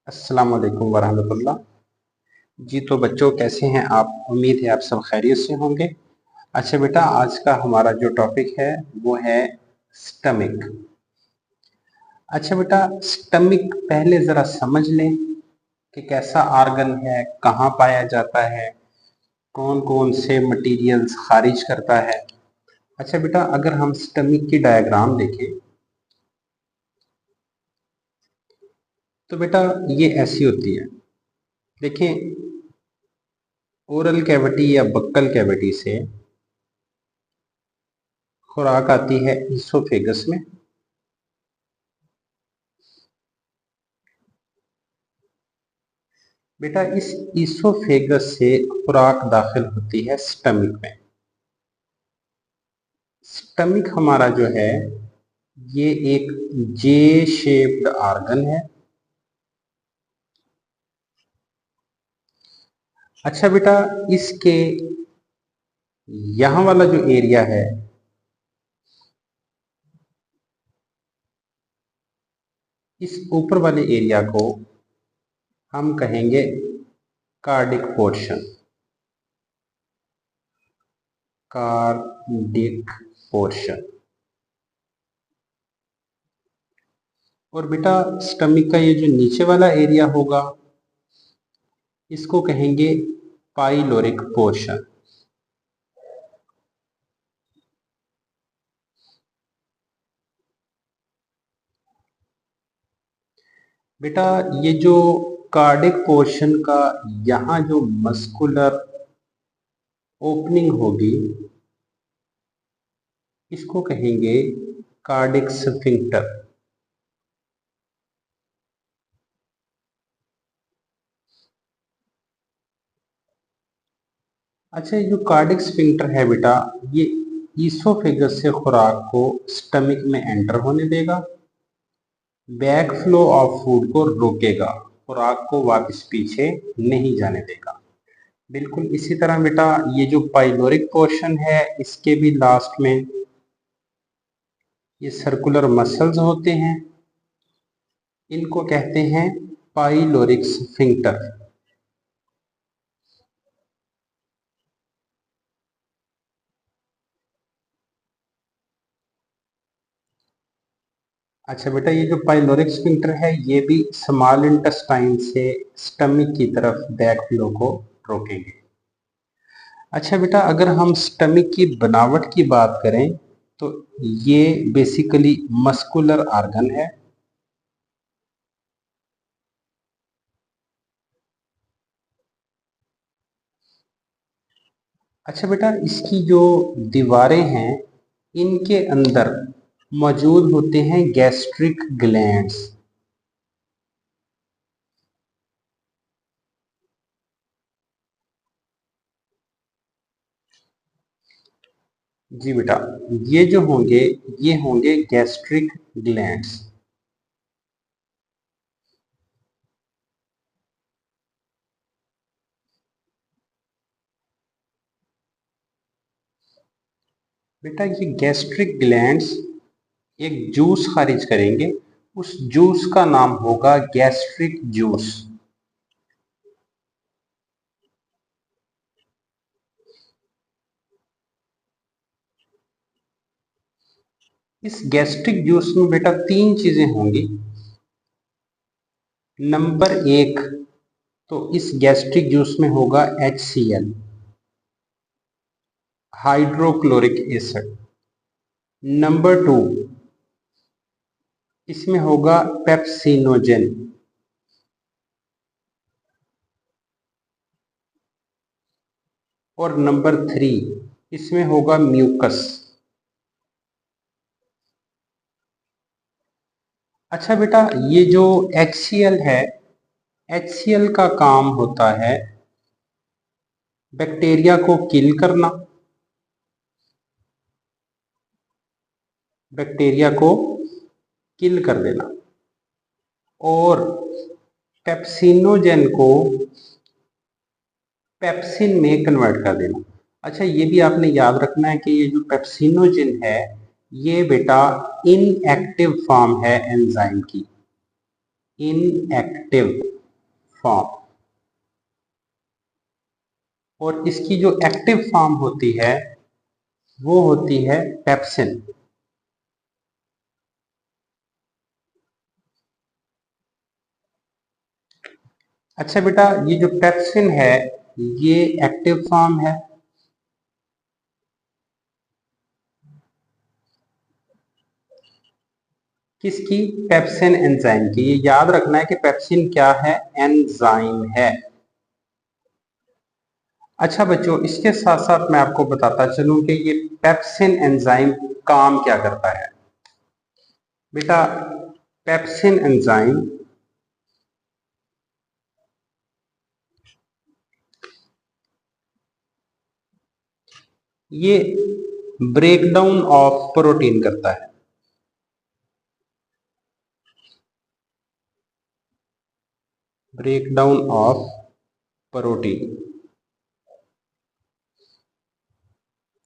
अस्सलाम वालेकुम वरहमतुल्लाह। जी तो बच्चों कैसे हैं आप? उम्मीद है आप सब खैरियत से होंगे। अच्छा बेटा, आज का हमारा जो टॉपिक है वो है स्टमक। अच्छा बेटा, स्टमक पहले ज़रा समझ लें कि कैसा आर्गन है, कहाँ पाया जाता है, कौन कौन से मटेरियल्स खारिज करता है। अच्छा बेटा, अगर हम स्टमक की डायग्राम देखें तो बेटा ये ऐसी होती है। देखें, ओरल कैविटी या बक्कल कैविटी से खुराक आती है ईसोफेगस में। बेटा इस ईसोफेगस से खुराक दाखिल होती है स्टमक में। स्टमक हमारा जो है ये एक जे शेप्ड आर्गन है। अच्छा बेटा, इसके यहां वाला जो एरिया है इस ऊपर वाले एरिया को हम कहेंगे कार्डिक पोर्शन। Cardiac portion. और बेटा स्टमक का ये जो नीचे वाला एरिया होगा इसको कहेंगे पाइलोरिक पोर्शन। बेटा ये जो कार्डिक पोर्शन का यहाँ जो मस्कुलर ओपनिंग होगी इसको कहेंगे कार्डिक स्फिंक्टर। अच्छा, ये जो कार्डिक स्फिंक्टर है बेटा ये ईसोफेगस से खुराक को स्टमक में एंटर होने देगा, बैक फ्लो ऑफ फूड को रोकेगा, खुराक को वापस पीछे नहीं जाने देगा। बिल्कुल इसी तरह बेटा ये जो पाइलोरिक पोर्शन है इसके भी लास्ट में ये सर्कुलर मसल्स होते हैं, इनको कहते हैं पाइलोरिक स्फिंक्टर। अच्छा बेटा, ये जो पाइलोरिक स्फिंक्टर है ये भी स्मॉल इंटेस्टाइन से स्टमक की तरफ बैक फ्लो को रोकेंगे। अच्छा बेटा, अगर हम स्टमक की बनावट की बात करें तो ये बेसिकली मस्कुलर आर्गन है। अच्छा बेटा, इसकी जो दीवारें हैं इनके अंदर मौजूद होते हैं गैस्ट्रिक ग्लैंड्स। जी बेटा, ये जो होंगे ये होंगे गैस्ट्रिक ग्लैंड्स। बेटा ये गैस्ट्रिक ग्लैंड्स एक जूस खारिज करेंगे, उस जूस का नाम होगा गैस्ट्रिक जूस। इस गैस्ट्रिक जूस में बेटा तीन चीजें होंगी। नंबर एक, तो इस गैस्ट्रिक जूस में होगा HCl, hydrochloric acid. Number two, इसमें होगा पेप्सिनोजेन। और नंबर थ्री, इसमें होगा म्यूकस। अच्छा बेटा, ये जो HCl है HCl का काम होता है बैक्टीरिया को किल करना, बैक्टीरिया को किल कर देना, और पेप्सिनोजेन को पेप्सिन में कन्वर्ट कर देना। अच्छा, ये भी आपने याद रखना है कि ये जो पेप्सिनोजेन है ये बेटा इनएक्टिव फॉर्म है एंजाइम की। इनएक्टिव फॉर्म, और इसकी जो एक्टिव फॉर्म होती है वो होती है पेप्सिन। अच्छा बेटा, ये जो पेप्सिन है ये एक्टिव फॉर्म है। किसकी? पेप्सिन एंजाइम की। ये याद रखना है कि पेप्सिन क्या है? एंजाइम है। अच्छा बच्चों, इसके साथ साथ मैं आपको बताता चलूं कि ये पेप्सिन एंजाइम काम क्या करता है। बेटा, पेप्सिन एंजाइम ये ब्रेकडाउन ऑफ प्रोटीन करता है। Breakdown of protein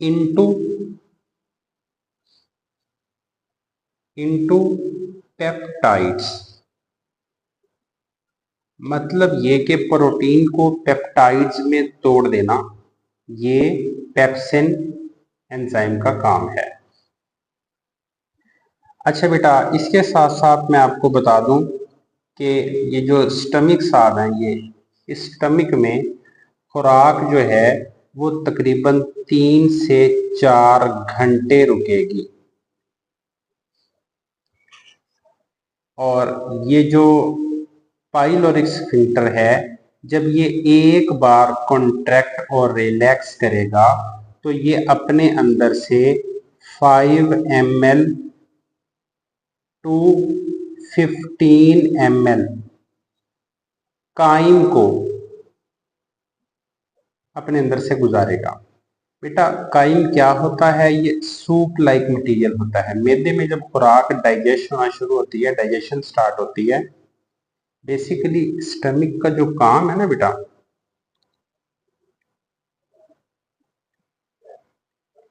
into peptides. मतलब ये कि प्रोटीन को पेप्टाइड्स में तोड़ देना, ये पेप्सिन एंजाइम का काम है। अच्छा बेटा, इसके साथ साथ मैं आपको बता दूं कि ये जो स्टमिक साध है, ये इस स्टमिक में खुराक जो है वो तकरीबन 3 से 4 घंटे रुकेगी। और ये जो पाइलोरिक स्फिंक्टर है, जब ये एक बार कॉन्ट्रैक्ट और रिलैक्स करेगा तो ये अपने अंदर से 5 ml टू 15 ml काइम को अपने अंदर से गुजारेगा। बेटा, काइम क्या होता है? ये सूप लाइक मटेरियल होता है। मैदे में जब खुराक डाइजेशन होना शुरू होती है, डाइजेशन स्टार्ट होती है, बेसिकली स्टमक का जो काम है ना बेटा,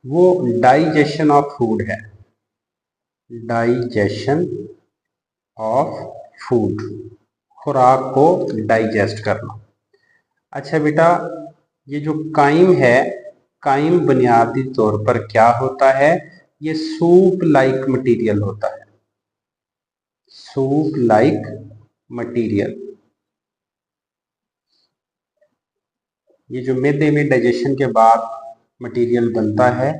वो डाइजेशन ऑफ फूड है। डाइजेशन ऑफ फूड, खुराक को डाइजेस्ट करना। अच्छा बेटा, ये जो काइम है, काइम बुनियादी तौर पर क्या होता है? ये सूप लाइक मटेरियल होता है। सूप लाइक मटेरियल, ये जो मैदे में डाइजेशन के बाद मटेरियल बनता है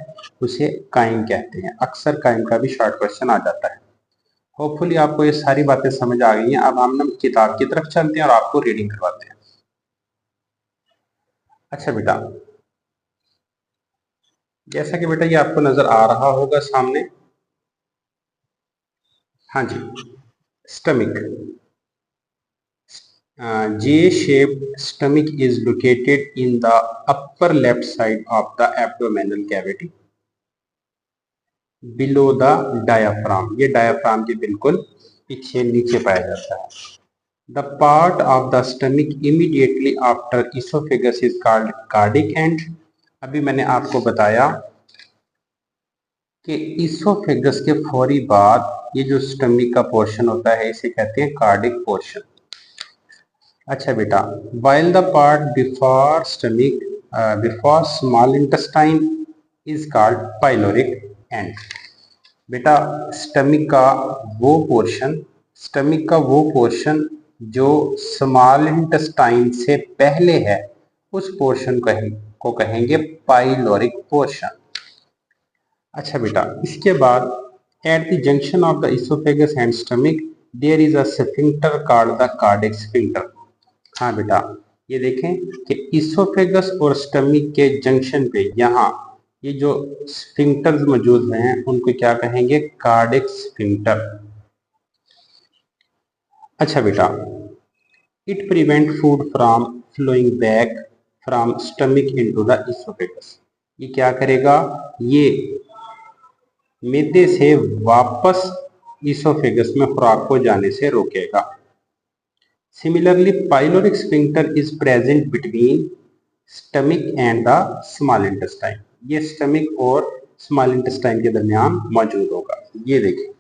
उसे काइम कहते हैं। अक्सर काइम का भी शॉर्ट क्वेश्चन आ जाता है। होपफुली आपको ये सारी बातें समझ आ गई हैं। अब हम किताब की तरफ चलते हैं और आपको रीडिंग करवाते हैं। अच्छा बेटा, जैसा कि बेटा ये आपको नजर आ रहा होगा सामने, हाँ जी, स्टमिक, J-shaped stomach is located in the upper left side of the abdominal cavity below the diaphragm। ये डायाफ्राम के बिल्कुल पीछे नीचे पाया जाता है। The part of the stomach immediately after esophagus is called cardiac end। अभी मैंने आपको बताया कि इसोफेगस के फौरी बाद ये जो स्टमक का पोर्शन होता है इसे कहते हैं कार्डिक पोर्शन। अच्छा बेटा, while the part before stomach before small intestine is called pyloric end। बेटा, स्टमक का वो पोर्शन जो स्मॉल इंटेस्टाइन से पहले है उस पोर्शन को कहेंगे पाइलोरिक पोर्शन। अच्छा बेटा, इसके बाद at the junction of the oesophagus and stomach there is a sphincter called the cardiac sphincter. हाँ बेटा, ये देखें कि इसोफेगस और स्टमक के जंक्शन पे यहाँ ये जो स्फिंक्टर्स मौजूद हैं उनको क्या कहेंगे? Cardiac sphincter. अच्छा बेटा, it prevent food from flowing back from stomach into the oesophagus. ये क्या करेगा? ये मैदे से वापस इसोफेगस में खुराक को जाने से रोकेगा। Similarly pyloric sphincter is present between stomach and the small intestine. ये स्टमक और स्मॉल इंटेस्टाइन के दरमियान मौजूद होगा। ये देखिए,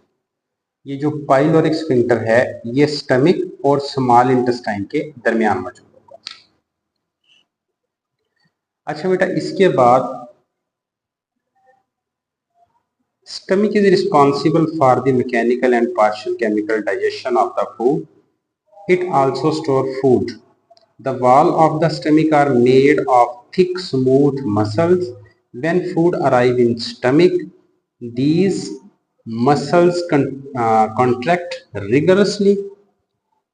ये जो पाइलोरिक स्फिंक्टर है ये स्टमक और स्मॉल इंटेस्टाइन के दरमियान मौजूद होगा। अच्छा बेटा, इसके बाद stomach is responsible for the mechanical and partial chemical digestion of the food. It also stores food. The wall of the stomach are made of thick, smooth muscles. When food arrive in stomach, these muscles contract rigorously.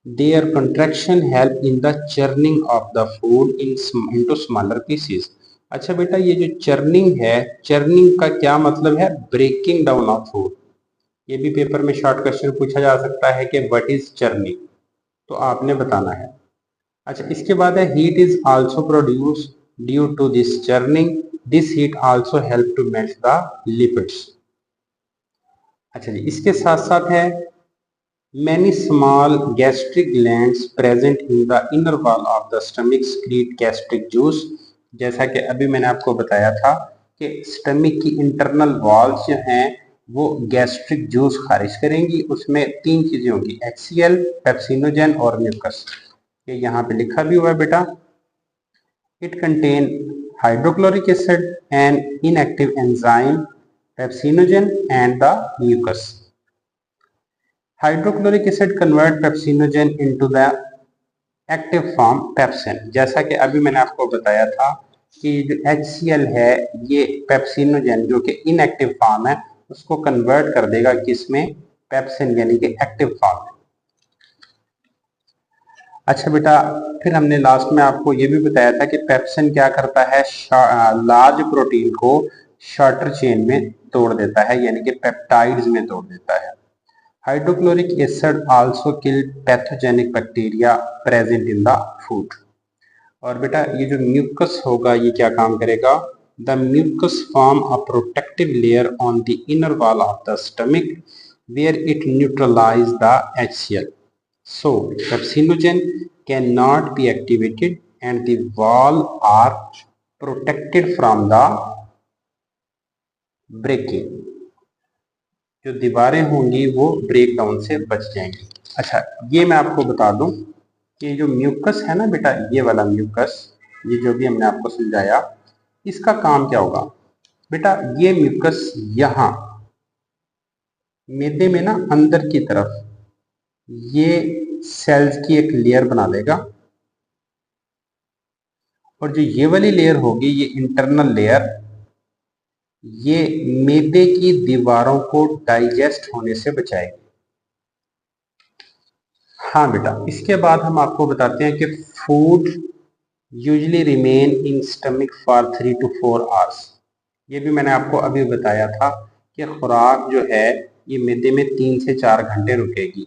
Their contraction help in the churning of the food into smaller pieces. अच्छा बेटा, ये जो churning है, churning का क्या मतलब है? Breaking down of food. ये भी पेपर में शॉर्ट क्वेश्चन पूछा जा सकता है कि व्हाट इज चर्निंग, तो आपने बताना है। अच्छा, इसके बाद है heat is also produce due to this churning. This heat also help to melt the lipids. अच्छा जी, इसके साथ साथ है many small gastric glands present in the inner wall of the stomach secrete gastric juice। जैसा कि अभी मैंने आपको बताया था कि स्टमक की इंटरनल वॉल्स जो हैं वो गैस्ट्रिक जूस खारिज करेंगी। उसमें तीन चीजें होंगी, HCl, पेप्सिनोजन और म्यूकस। ये यहाँ पे लिखा भी हुआ है बेटा। It contain hydrochloric acid and inactive enzyme pepsinogen and the mucus. Hydrochloric acid convert pepsinogen into the active form pepsin. जैसा कि अभी मैंने आपको बताया था कि जो HCl है ये पेप्सिनोजन जो कि इनएक्टिव फॉर्म है उसको कन्वर्ट कर देगा किसमें? पेप्सिन, यानी कि एक्टिव फॉर्म में। अच्छा बेटा, फिर हमने लास्ट में आपको ये भी बताया था कि पेप्सिन क्या करता है? लार्ज प्रोटीन को शॉर्टर चेन में तोड़ देता है, यानी कि पेप्टाइड्स में तोड़ देता है। Hydrochloric acid also kill pathogenic bacteria present in the food. और बेटा ये जो म्यूकस होगा ये क्या काम करेगा? The mucus form a protective layer on the inner wall of the stomach where it neutralise the HCl. So pepsinogen cannot be activated and the wall are protected from the breaking. जो दीवारें होंगी वो break down से बच जाएंगी। अच्छा, ये मैं आपको बता दूं कि जो म्यूकस है ना बेटा, ये वाला म्यूकस, ये जो भी हमने आपको समझाया, इसका काम क्या होगा बेटा? ये म्यूकस यहाँ मैदे में ना अंदर की तरफ ये सेल्स की एक लेयर बना देगा, और जो ये वाली लेयर होगी ये इंटरनल लेयर, ये मैदे की दीवारों को डाइजेस्ट होने से बचाएगी। हाँ बेटा, इसके बाद हम आपको बताते हैं कि food usually remain in stomach for 3 to 4 hours. ये भी मैंने आपको अभी बताया था कि खुराक जो है ये मैदे में 3 से 4 घंटे रुकेगी।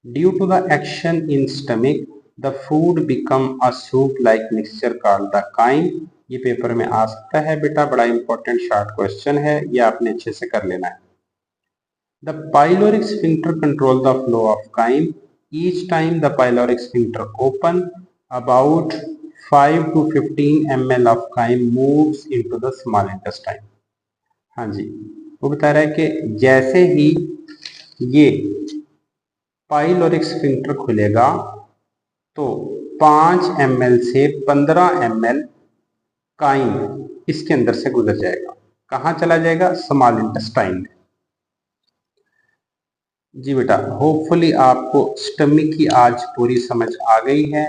Due to the action in stomach the food become a soup like mixture called the chyme. ये पेपर में आ सकता है बेटा, बड़ा इंपॉर्टेंट शॉर्ट क्वेश्चन है, ये आपने अच्छे से कर लेना है। The pyloric sphincter control the flow of chyme. Each time the pyloric sphincter open, about 5 to 15 ml of chyme moves into the small intestine। हाँ जी, वो बता रहा है कि जैसे ही ये पाइलोरिक स्फिंक्टर खुलेगा तो 5 ml से 15 ml काइम इसके अंदर से गुजर जाएगा। कहाँ चला जाएगा? स्मॉल इंटेस्टाइन में। जी बेटा, होपफुली आपको स्टमक की आज पूरी समझ आ गई है।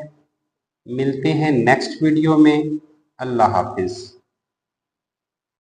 मिलते हैं नेक्स्ट वीडियो में। अल्लाह हाफिज।